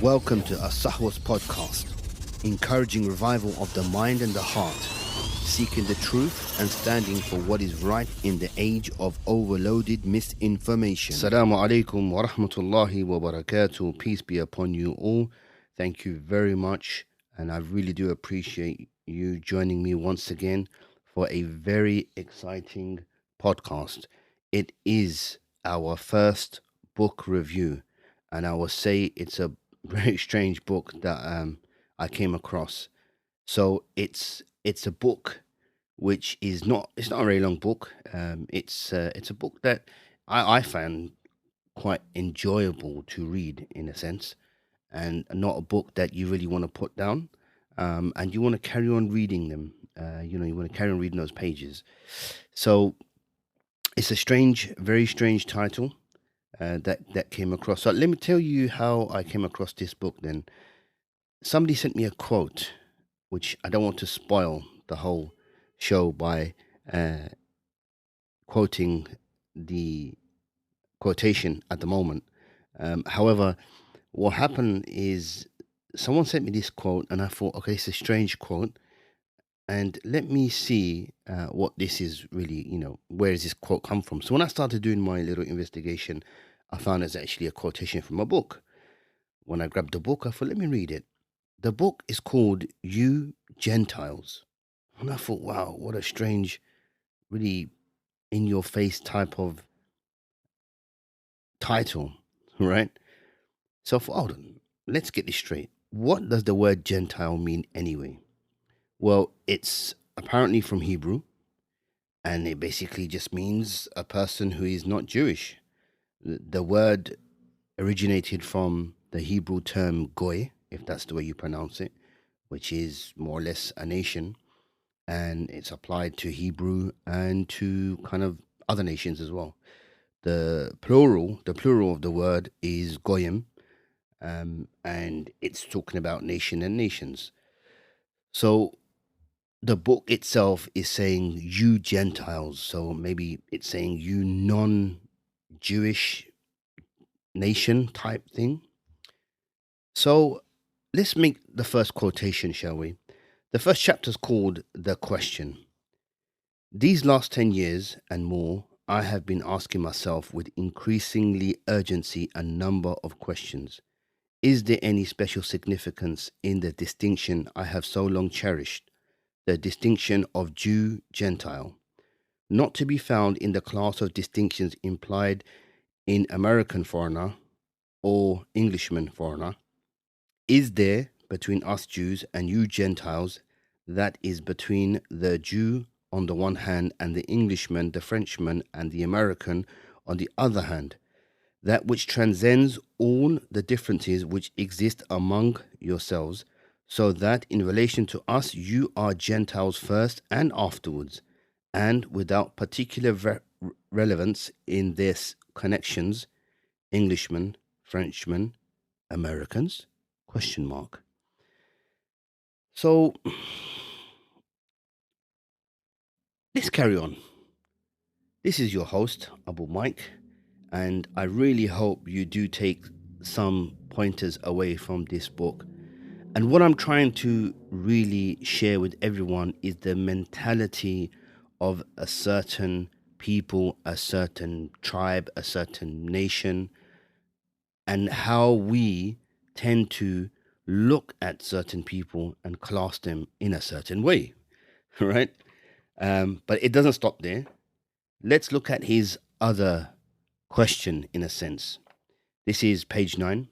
Welcome to As-Sahwa's podcast, encouraging revival of the mind and the heart, seeking the truth and standing for what is right in the age of overloaded misinformation. Assalamu alaikum wa rahmatullahi wa barakatuh. Peace be upon you all. Thank you very much, and I really do appreciate you joining me once again for a very exciting podcast. It is our first book review, and I will say it's a very strange book that I came across. So it's a book which is not it's not a very long book. It's a book that I found quite enjoyable to read in a sense, and not a book that you really want to put down, and you want to carry on reading them. You want to carry on reading those pages. So it's a strange, very strange title that came across. So let me tell you how I came across this book. Then somebody sent me a quote, which I don't want to spoil the whole show by uh, quoting the quotation at the moment. However, what happened is someone sent me this quote, and I thought, okay, it's a strange quote, and let me see what this is really. Where does this quote come from? So when I started doing my little investigation, I found it's actually a quotation from a book. When I grabbed the book, I thought, let me read it. The book is called You Gentiles. And I thought, wow, what a strange, really in your face type of title, right? So I thought, hold on, let's get this straight. What does the word Gentile mean anyway? Well, it's apparently from Hebrew, and it basically just means a person who is not Jewish. The word originated from the Hebrew term goy, if that's the way you pronounce it, which is more or less a nation, and it's applied to Hebrew and to kind of other nations as well. The plural of the word is goyim, and it's talking about nation and nations. So the book itself is saying you Gentiles, so maybe it's saying you non-Jewish nation type thing. So let's make the first quotation, shall we? The first chapter is called The Question. These last 10 years and more, I have been asking myself with increasingly urgency a number of questions. Is there any special significance in the distinction I have so long cherished, the distinction of Jew Gentile, not to be found in the class of distinctions implied in American foreigner or Englishman foreigner? Is there between us Jews and you Gentiles that is between the Jew on the one hand and the Englishman, the Frenchman, and the American on the other hand, that which transcends all the differences which exist among yourselves, so that in relation to us you are Gentiles first and afterwards, and without particular relevance in their connections, Englishmen, Frenchmen, Americans? Question mark. So let's carry on. This is your host, Abu Mike, and I really hope you do take some pointers away from this book. And what I'm trying to really share with everyone is the mentality of a certain people, a certain tribe, a certain nation, and how we tend to look at certain people and class them in a certain way, right? But it doesn't stop there. Let's look at his other question in a sense. This is page 9.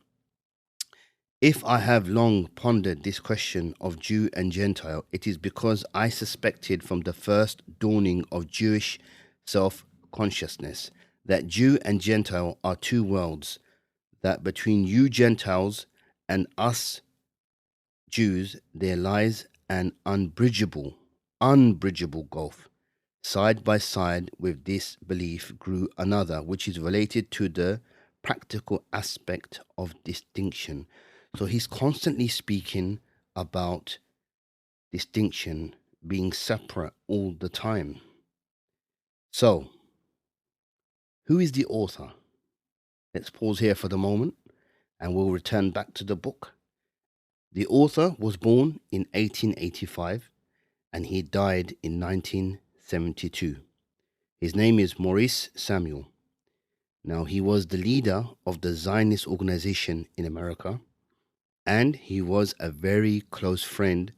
If I have long pondered this question of Jew and Gentile, it is because I suspected from the first dawning of Jewish self-consciousness that Jew and Gentile are two worlds, that between you Gentiles and us Jews there lies an unbridgeable gulf. Side by side with this belief grew another, which is related to the practical aspect of distinction. So he's constantly speaking about distinction being separate all the time. So, who is the author? Let's pause here for the moment and we'll return back to the book. The author was born in 1885 and he died in 1972. His name is Maurice Samuel. Now, he was the leader of the Zionist organization in America, and he was a very close friend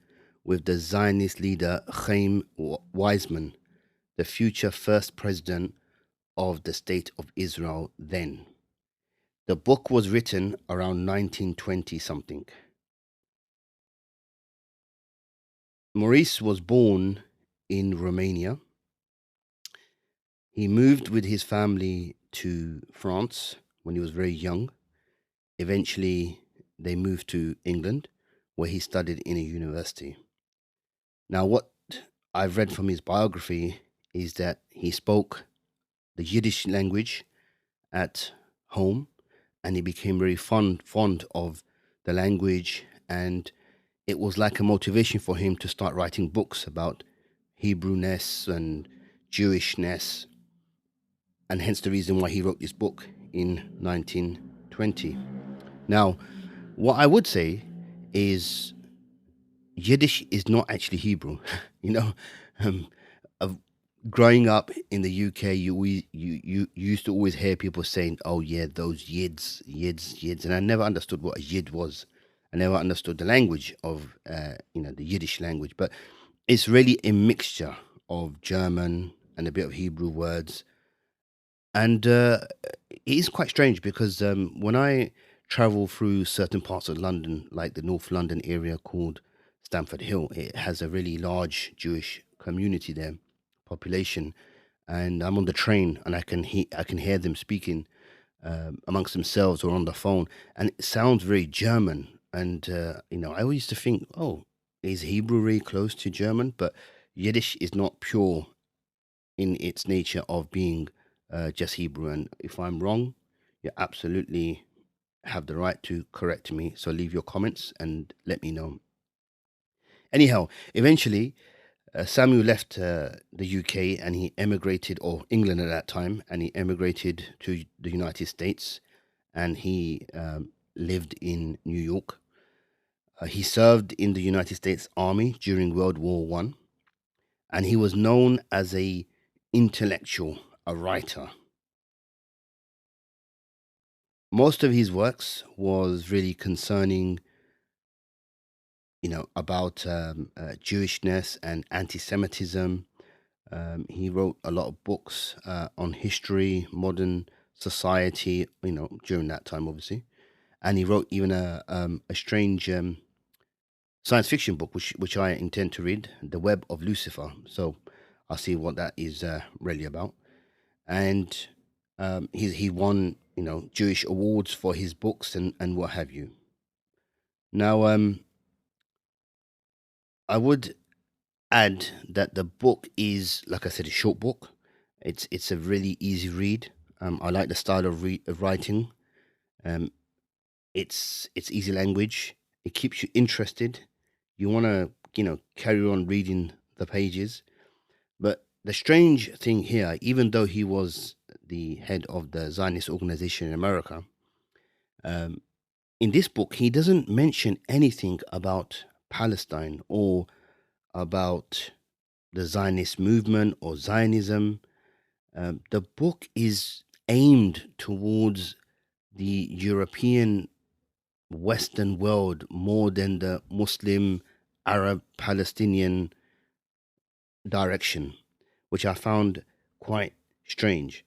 with the Zionist leader Chaim Weizmann, the future first president of the State of Israel then. The book was written around 1920 something. Maurice was born in Romania. He moved with his family to France when he was very young. Eventually, they moved to England, where he studied in a university. Now, what I've read from his biography is that he spoke the Yiddish language at home, and he became very fond of the language, and it was like a motivation for him to start writing books about Hebrewness and Jewishness, and hence the reason why he wrote this book in 1920. Now, what I would say is Yiddish is not actually Hebrew. you know, um, of growing up in the UK, you used to always hear people saying, "Oh yeah, those Yids," and I never understood what a Yid was. I never understood the language of the Yiddish language, but it's really a mixture of German and a bit of Hebrew words, and it is quite strange because when I travel through certain parts of London, like the North London area called Stamford Hill, it has a really large Jewish community there, population, and I'm on the train and I can hear them speaking amongst themselves or on the phone, and it sounds very German. And I always used to think, oh, is Hebrew really close to German? But Yiddish is not pure in its nature of being just Hebrew. And if I'm wrong, you absolutely have the right to correct me. So leave your comments and let me know. Anyhow, eventually, Samuel left the UK and he emigrated, or England at that time, and he emigrated to the United States, and he lived in New York. He served in the United States Army during World War One, and he was known as a intellectual, a writer. Most of his works was really concerning, about Jewishness and anti-Semitism. He wrote a lot of books on history, modern society, during that time, obviously. And he wrote even a strange science fiction book, which I intend to read, The Web of Lucifer. So I'll see what that is really about. And he won, Jewish awards for his books and what have you. Now, I would add that the book is, like I said, a short book. It's a really easy read. I like the style of writing. Um, it's easy language. It keeps you interested. You want to carry on reading the pages. But the strange thing here, even though he was the head of the Zionist organization in America, um, in this book he doesn't mention anything about Palestine or about the Zionist movement or Zionism. The book is aimed towards the European Western world more than the Muslim, Arab, Palestinian direction, which I found quite strange.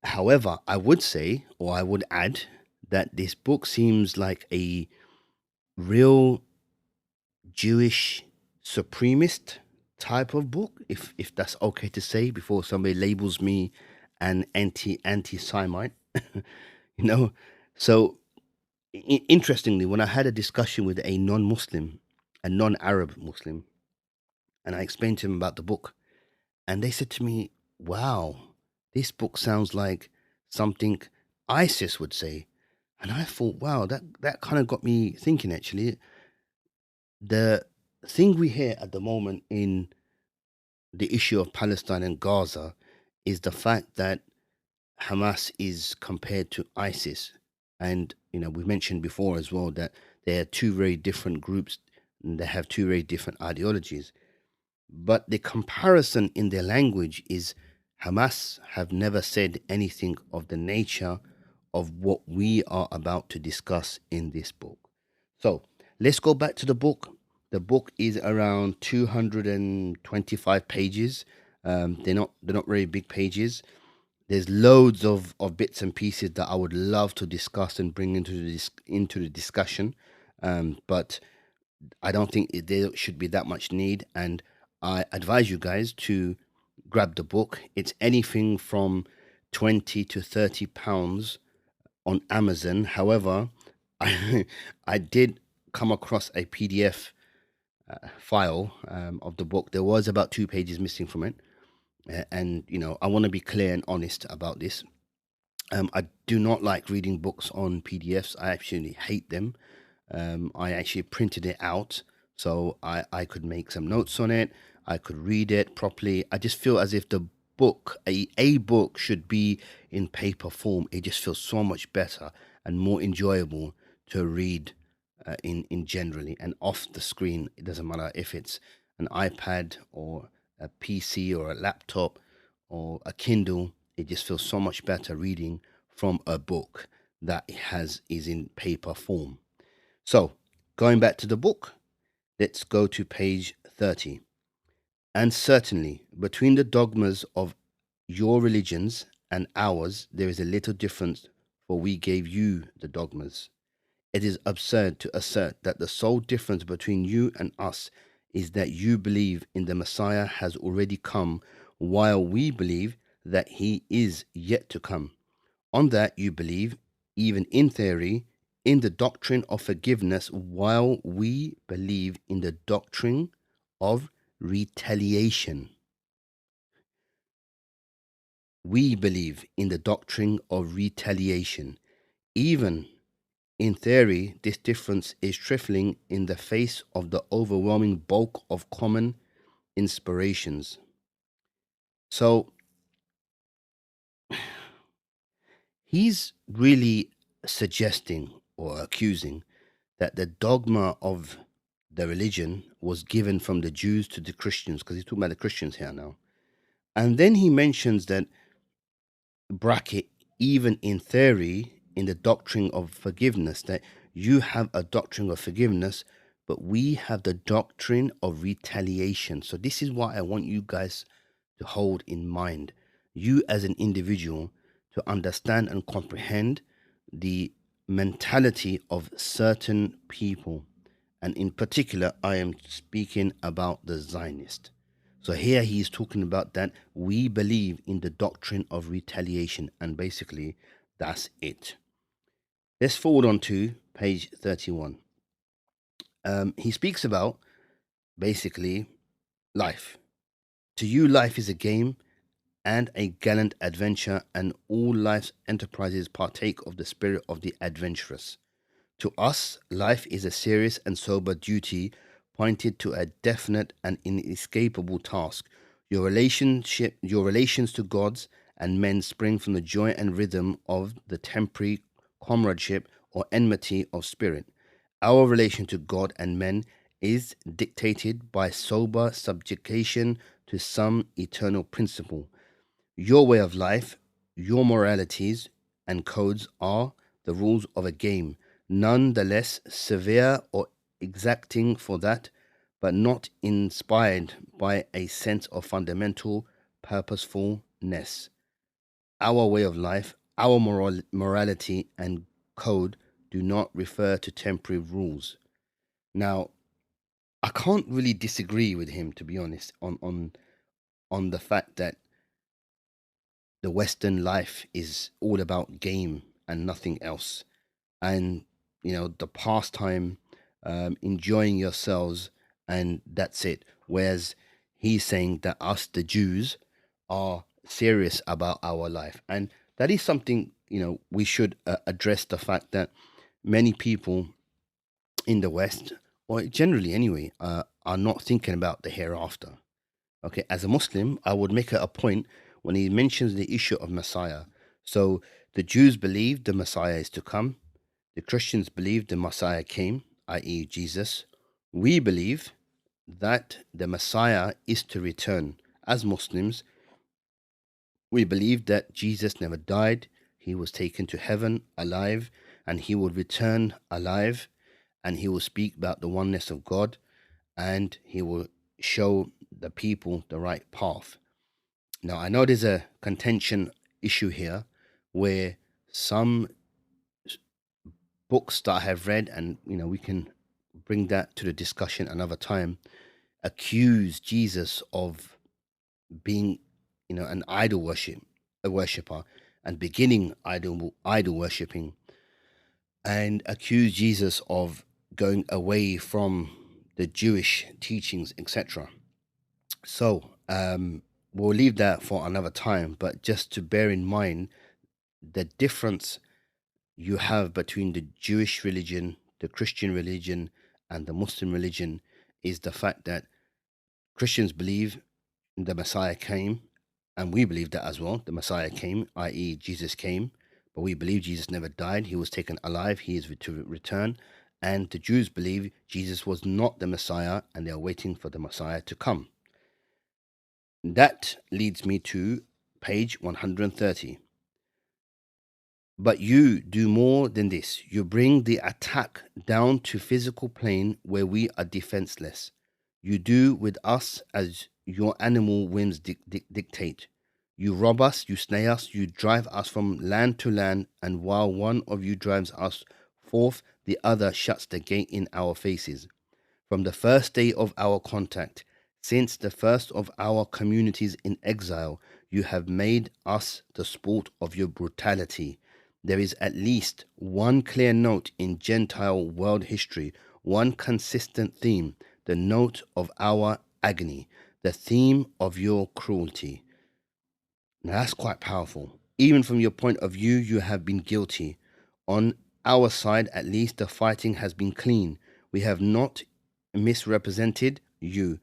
However, I would say, or I would add, that this book seems like a real Jewish supremacist type of book, if that's okay to say, before somebody labels me an anti-Semite, you know. So interestingly, when I had a discussion with a non-Muslim, a non-Arab Muslim, and I explained to him about the book, and they said to me, "Wow, this book sounds like something ISIS would say." And I thought, wow, that kind of got me thinking. Actually, the thing we hear at the moment in the issue of Palestine and Gaza is the fact that Hamas is compared to ISIS. And we mentioned before as well that they are two very different groups and they have two very different ideologies. But the comparison in their language is Hamas have never said anything of the nature of what we are about to discuss in this book. So let's go back to the book. The book is around 225 pages. They're not very big pages. There's loads of bits and pieces that I would love to discuss and bring into the discussion, but I don't think there should be that much need. And I advise you guys to grab the book. It's anything from 20 to 30 pounds on Amazon. However, I did come across a PDF file of the book. There was about 2 pages missing from it, and I want to be clear and honest about this. I do not like reading books on PDFs. I absolutely hate them. I actually printed it out so I could make some notes on it. I could read it properly. I just feel as if the book, a book, should be in paper form. It just feels so much better and more enjoyable to read in generally and off the screen. It doesn't matter if it's an iPad or a PC or a laptop or a Kindle. It just feels so much better reading from a book that is in paper form. So, going back to the book, let's go to page 30. And certainly, between the dogmas of your religions and ours, there is a little difference, for we gave you the dogmas. It is absurd to assert that the sole difference between you and us is that you believe in the Messiah has already come, while we believe that he is yet to come. On that you believe, even in theory, in the doctrine of forgiveness, while we believe in the doctrine of retaliation. We believe in the doctrine of retaliation. Even in theory, this difference is trifling in the face of the overwhelming bulk of common inspirations. So he's really suggesting or accusing that the dogma of the religion was given from the Jews to the Christians, because he's talking about the Christians here now. And then he mentions that, bracket, even in theory, in the doctrine of forgiveness, that you have a doctrine of forgiveness, but we have the doctrine of retaliation. So this is what I want you guys to hold in mind. You as an individual to understand and comprehend the mentality of certain people. And in particular, I am speaking about the Zionist. So here he is talking about that we believe in the doctrine of retaliation. And basically, that's it. Let's forward on to page 31. He speaks about basically life. To you, life is a game and a gallant adventure, and all life's enterprises partake of the spirit of the adventurous. To us, life is a serious and sober duty pointed to a definite and inescapable task. Your relations to gods and men spring from the joy and rhythm of the temporary comradeship or enmity of spirit. Our relation to God and men is dictated by sober subjugation to some eternal principle. Your way of life, your moralities and codes are the rules of a game, none the less severe or exacting for that, but not inspired by a sense of fundamental purposefulness. Our way of life, our morality and code do not refer to temporary rules. Now, I can't really disagree with him, to be honest, on the fact that the Western life is all about game and nothing else. And, the pastime, enjoying yourselves, and that's it. Whereas he's saying that us, the Jews, are serious about our life. And that is something, we should address the fact that many people in the West, or generally anyway, are not thinking about the hereafter. Okay, as a Muslim, I would make it a point when he mentions the issue of Messiah. So the Jews believe the Messiah is to come. The Christians believe the Messiah came, i.e., Jesus. We believe that the Messiah is to return. As Muslims, we believe that Jesus never died, he was taken to heaven alive, and he will return alive, and he will speak about the oneness of God, and he will show the people the right path. Now, I know there's a contention issue here where some books that I have read, and we can bring that to the discussion another time, accuse Jesus of being, an a worshipper, and beginning idol worshipping, and accuse Jesus of going away from the Jewish teachings, etc. So we'll leave that for another time, but just to bear in mind the difference you have between the Jewish religion, the Christian religion, and the Muslim religion is the fact that Christians believe the Messiah came, and we believe that as well. The Messiah came, i.e., Jesus came, but we believe Jesus never died. He was taken alive. He is to return. And the Jews believe Jesus was not the Messiah, and they are waiting for the Messiah to come. That leads me to page 130. But you do more than this. You bring the attack down to physical plane where we are defenseless. You do with us as your animal whims dictate. You rob us, you slay us, you drive us from land to land, and while one of you drives us forth, the other shuts the gate in our faces. From the first day of our contact, since the first of our communities in exile, you have made us the sport of your brutality. There is at least one clear note in Gentile world history, one consistent theme, the note of our agony, the theme of your cruelty. Now that's quite powerful. Even from your point of view, you have been guilty. On our side, at least, the fighting has been clean. We have not misrepresented you.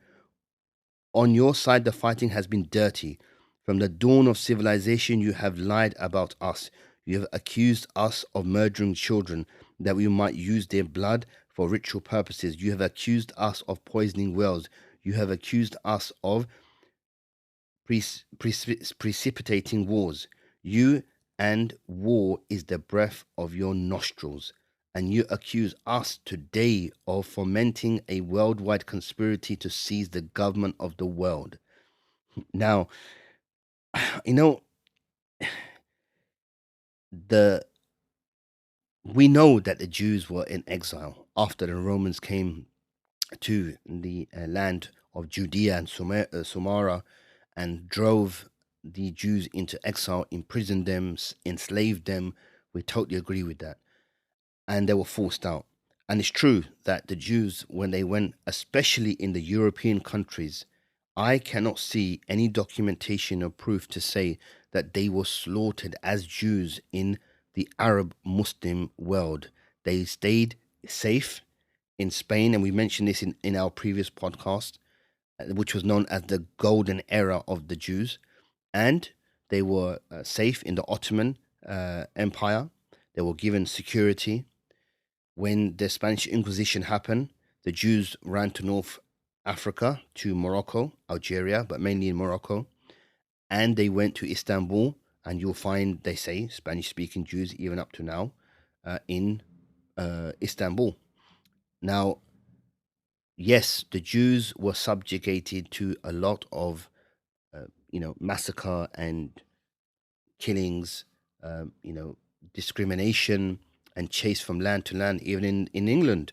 On your side, the fighting has been dirty. From the dawn of civilization, you have lied about us. You have accused us of murdering children that we might use their blood for ritual purposes. You have accused us of poisoning wells. You have accused us of precipitating wars. You and war is the breath of your nostrils. And you accuse us today of fomenting a worldwide conspiracy to seize the government of the world. Now, you know, the we know that the Jews were in exile after the Romans came to the land of Judea and Samaria and drove the Jews into exile, imprisoned them, enslaved them. We totally agree with that. And they were forced out. And it's true that the Jews, when they went, especially in the European countries, I cannot see any documentation or proof to say that they were slaughtered as Jews in the Arab Muslim world. They stayed safe in Spain, and we mentioned this in our previous podcast, which was known as the golden era of the Jews. And they were safe in the Ottoman Empire. They were given security. When the Spanish Inquisition happened, the Jews ran to North Africa, to Morocco, Algeria, but mainly in Morocco. And they went to Istanbul, and you'll find, they say, Spanish-speaking Jews, even up to now, in Istanbul. Now, yes, the Jews were subjugated to a lot of, massacre and killings, discrimination and chased from land to land. Even in England,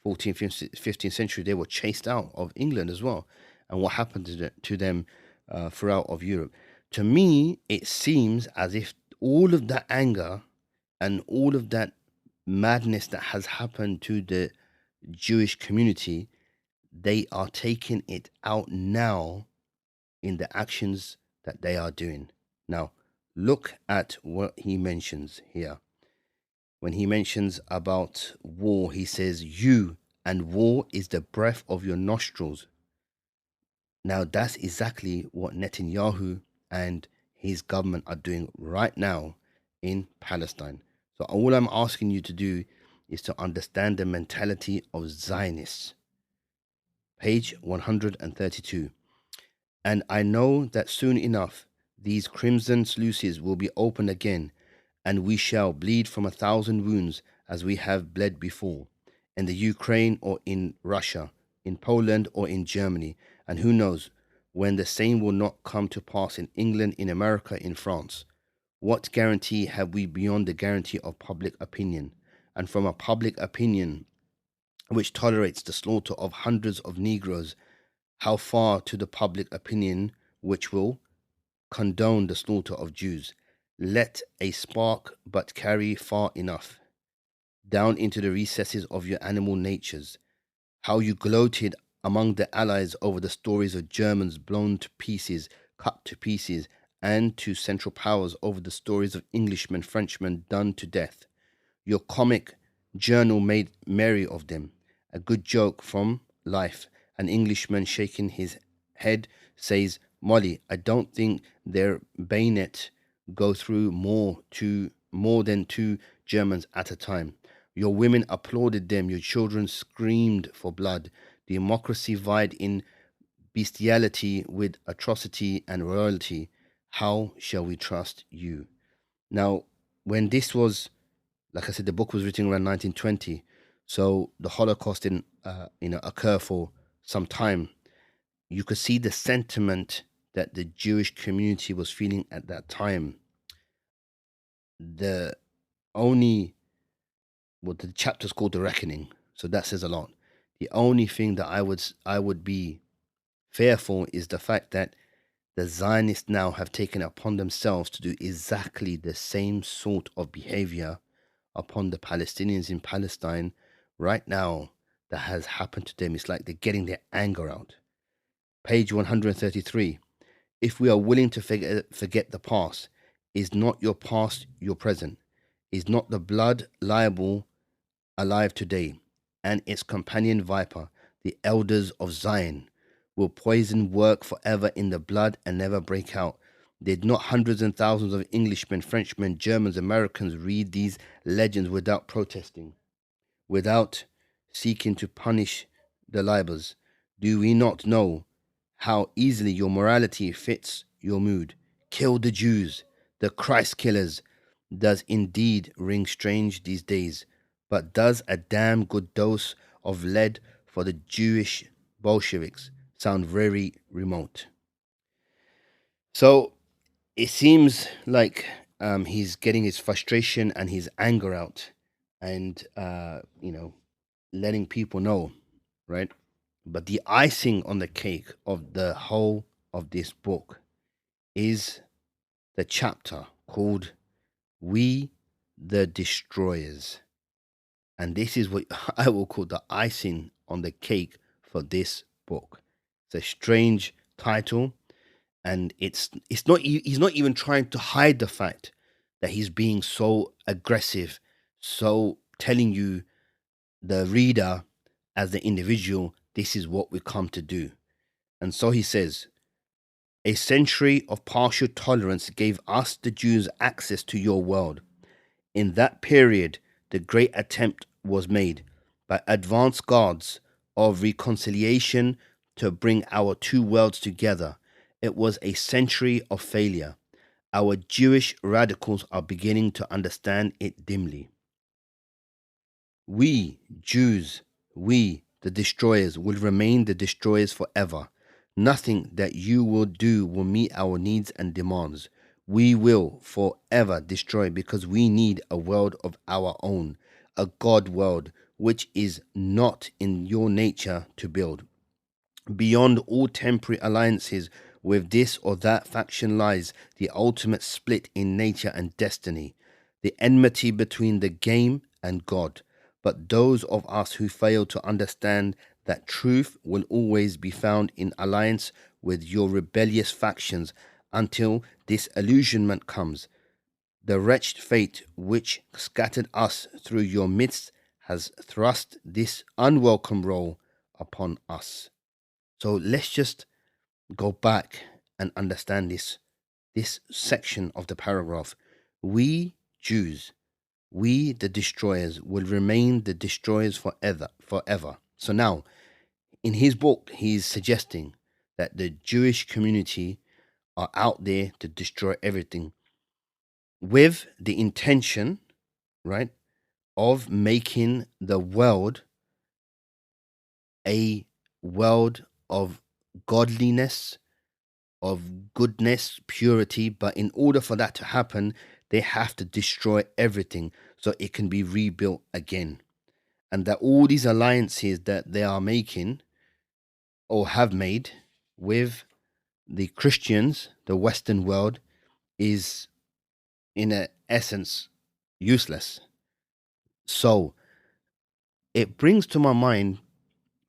14th, 15th century, they were chased out of England as well. And what happened to them throughout of Europe? To me, it seems as if all of that anger and all of that madness that has happened to the Jewish community, they are taking it out now in the actions that they are doing. Now, look at what he mentions here. When he mentions about war, he says, you and war is the breath of your nostrils. Now, that's exactly what Netanyahu and his government are doing right now in Palestine. So all I'm asking you to do is to understand the mentality of Zionists. Page 132. And I know that soon enough these crimson sluices will be opened again, and we shall bleed from 1,000 wounds as we have bled before, in the Ukraine or in Russia, in Poland or in Germany, and who knows when the same will not come to pass in England, in America, in France. What guarantee have we beyond the guarantee of public opinion? And from a public opinion which tolerates the slaughter of hundreds of Negroes, how far to the public opinion which will condone the slaughter of Jews? Let a spark but carry far enough down into the recesses of your animal natures. How you gloated among the Allies over the stories of Germans blown to pieces, cut to pieces, and to Central Powers over the stories of Englishmen, Frenchmen done to death. Your comic journal made merry of them. A good joke from life. An Englishman shaking his head says, Molly, I don't think their bayonet go through more than two Germans at a time. Your women applauded them, your children screamed for blood. Democracy vied in bestiality with atrocity and royalty. How shall we trust you? Now, when this was, like I said, the book was written around 1920, so the Holocaust didn't, occur for some time. You could see the sentiment that the Jewish community was feeling at that time. The only, well, the chapter's called The Reckoning, so that says a lot. The only thing that I would be fearful is the fact that the Zionists now have taken it upon themselves to do exactly the same sort of behavior upon the Palestinians in Palestine right now that has happened to them. It's like they're getting their anger out. Page 133. If we are willing to forget the past, is not your past your present? Is not the blood liable alive today? And its companion viper, the elders of Zion, will poison work forever in the blood and never break out? Did not hundreds and thousands of Englishmen, Frenchmen, Germans, Americans read these legends without protesting, without seeking to punish the libels? Do we not know how easily your morality fits your mood? Kill the Jews, the Christ killers, does indeed ring strange these days, but does a damn good dose of lead for the Jewish Bolsheviks sound very remote? So it seems like he's getting his frustration and his anger out, and letting people know, right? But the icing on the cake of the whole of this book is the chapter called We the Destroyers. And this is what I will call the icing on the cake for this book. It's a strange title, and it's not he's not even trying to hide the fact that he's being so aggressive, so telling you, the reader, as the individual, this is what we come to do. And so he says, a century of partial tolerance gave us the Jews access to your world. In that period, the great attempt was made by advance guards of reconciliation to bring our two worlds together. It was a century of failure. Our Jewish radicals are beginning to understand it dimly. We, Jews, we, the destroyers, will remain the destroyers forever. Nothing that you will do will meet our needs and demands. We will forever destroy because we need a world of our own, a God world, which is not in your nature to build. Beyond all temporary alliances with this or that faction lies the ultimate split in nature and destiny, the enmity between the game and God. But those of us who fail to understand that truth will always be found in alliance with your rebellious factions until disillusionment comes. The wretched fate which scattered us through your midst has thrust this unwelcome role upon us. So let's just go back and understand this section of the paragraph. We Jews, We, the destroyers, will remain the destroyers forever. So now, in his book, he's suggesting that the Jewish community are out there to destroy everything with the intention, right, of making the world a world of godliness, of goodness, purity. But in order for that to happen, they have to destroy everything so it can be rebuilt again. And that all these alliances that they are making or have made with the Christians, the Western world, is in a essence useless. So it brings to my mind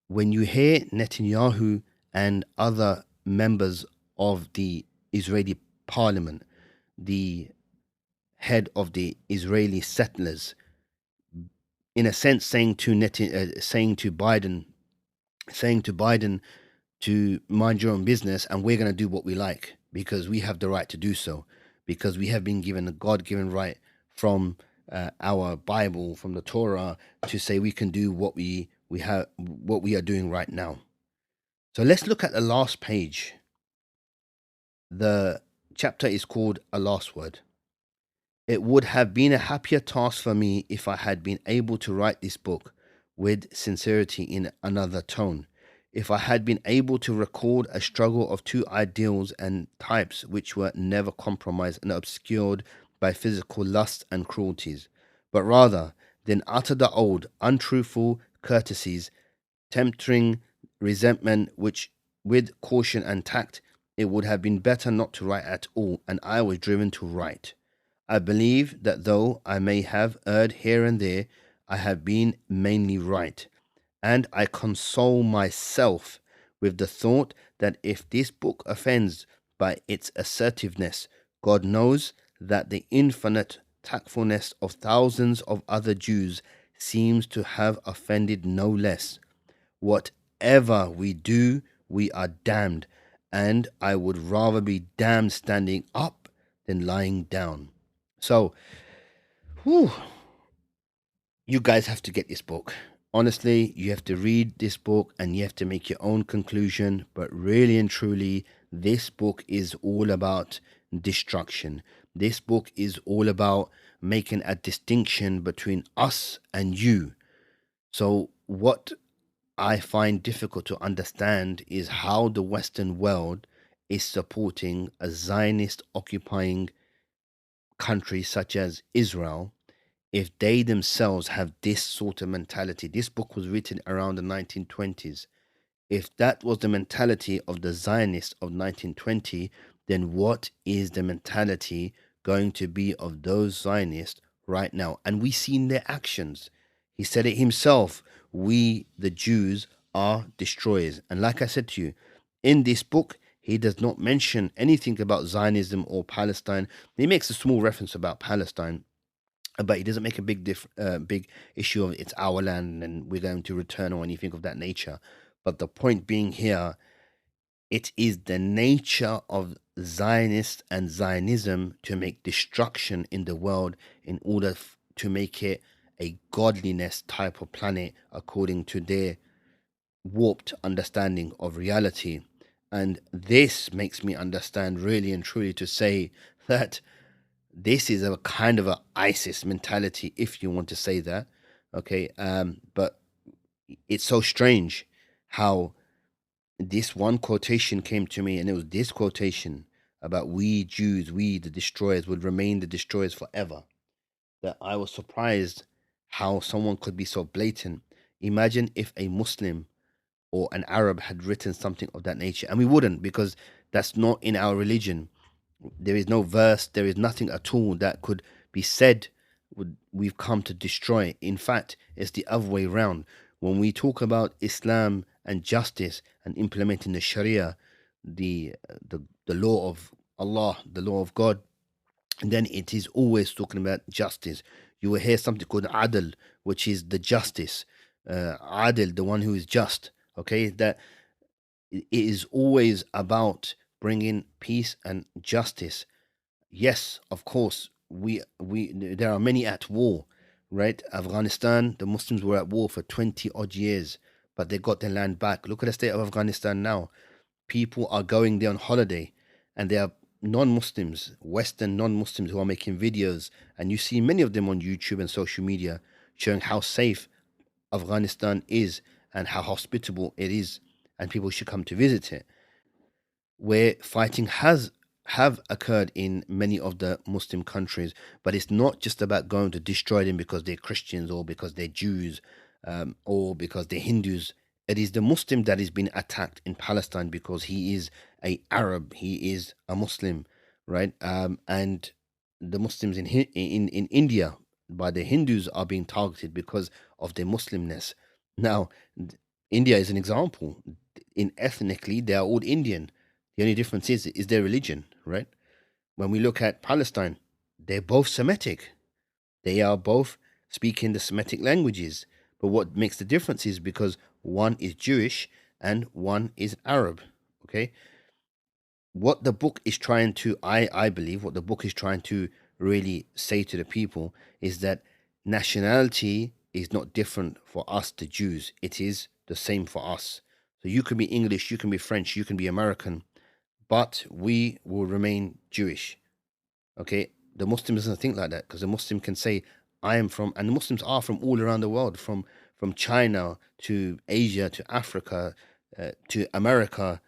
when you hear Netanyahu and other members of the Israeli parliament, the head of the Israeli settlers, in a sense saying to saying to Biden to mind your own business, and we're going to do what we like because we have the right to do so, because we have been given a God-given right from our Bible, from the Torah, to say we can do what we are doing right now. So let's look at the last page. The chapter is called A Last Word. It would have been a happier task for me if I had been able to write this book with sincerity in another tone. If I had been able to record a struggle of two ideals and types which were never compromised and obscured by physical lust and cruelties, but rather than utter the old, untruthful courtesies, tempting resentment, which with caution and tact, it would have been better not to write at all, and I was driven to write. I believe that though I may have erred here and there, I have been mainly right. And I console myself with the thought that if this book offends by its assertiveness, God knows that the infinite tactfulness of thousands of other Jews seems to have offended no less. Whatever we do, we are damned, and I would rather be damned standing up than lying down. So, whew, you guys have to get this book. Honestly, you have to read this book and you have to make your own conclusion. But really and truly, this book is all about destruction. This book is all about making a distinction between us and you. So, what I find difficult to understand is how the Western world is supporting a Zionist occupying country such as Israel if they themselves have this sort of mentality. This book was written around the 1920s. If that was the mentality of the Zionists of 1920, then what is the mentality going to be of those Zionists right now? And we see in their actions. He said it himself. We, the Jews, are destroyers. And like I said to you, in this book, he does not mention anything about Zionism or Palestine. He makes a small reference about Palestine, but he doesn't make a big issue of it's our land and we're going to return or anything of that nature. But the point being here, it is the nature of Zionists and Zionism to make destruction in the world in order to make it a godliness type of planet according to their warped understanding of reality. And this makes me understand really and truly to say that this is a kind of a ISIS mentality, if you want to say that. Okay. But it's so strange how this one quotation came to me, and it was this quotation about we Jews, we the destroyers, would remain the destroyers forever, that I was surprised how someone could be so blatant. Imagine if a Muslim or an Arab had written something of that nature, and we wouldn't, because that's not in our religion. There is no verse, there is nothing at all that could be said we've come to destroy. In fact, it's the other way around. When we talk about Islam and justice and implementing the Sharia, the law of Allah, the law of God, and then it is always talking about justice. You will hear something called adl, which is the justice. Adil, the one who is just. Okay, that it is always about bringing peace and justice. Yes, of course, we there are many at war, right? Afghanistan, the Muslims were at war for 20 odd years, but they got their land back. Look at the state of Afghanistan now. People are going there on holiday, and there are non-Muslims, Western non-Muslims, who are making videos, and you see many of them on YouTube and social media showing how safe Afghanistan is and how hospitable it is, and people should come to visit it. Where fighting has have occurred in many of the Muslim countries, but it's not just about going to destroy them because they're Christians or because they're Jews, or because they're Hindus. It is the Muslim that is being attacked in Palestine because he is a Arab, he is a Muslim, right? And the Muslims in India by the Hindus are being targeted because of their Muslimness. Now, India is an example. In ethnically, they are all Indian. The only difference is their religion, right? When we look at Palestine, they're both Semitic. They are both speaking the Semitic languages. But what makes the difference is because one is Jewish and one is Arab. Okay. What the book is trying to, I believe, what the book is trying to really say to the people is that nationality is not different for us, the Jews. It is the same for us. So you can be English, you can be French, you can be American, but we will remain Jewish. Okay, the Muslim doesn't think like that because the Muslim can say, "I am from," and the Muslims are from all around the world, from China to Asia to Africa, to America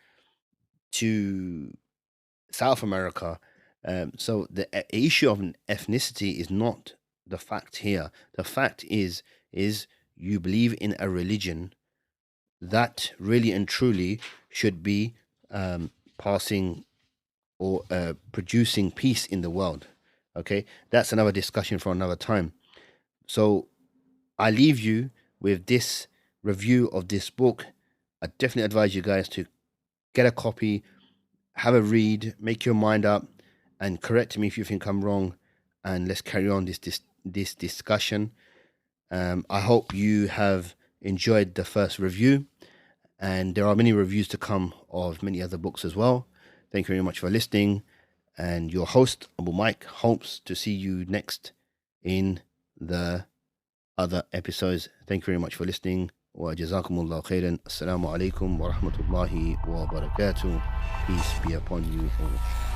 to South America. So the issue of an ethnicity is not the fact here. The fact is you believe in a religion that really and truly should be passing or producing peace in the world. Okay, that's another discussion for another time. So I leave you with this review of this book. I definitely advise you guys to get a copy, have a read, make your mind up, and correct me if you think I'm wrong. And let's carry on this discussion. I hope you have enjoyed the first review, and there are many reviews to come of many other books as well. Thank you very much for listening. And your host, Abu Mike, hopes to see you next in the other episodes. Thank you very much for listening. Wa jazakumullah khairan. Assalamu alaikum wa rahmatullahi wa barakatuh. Peace be upon you all.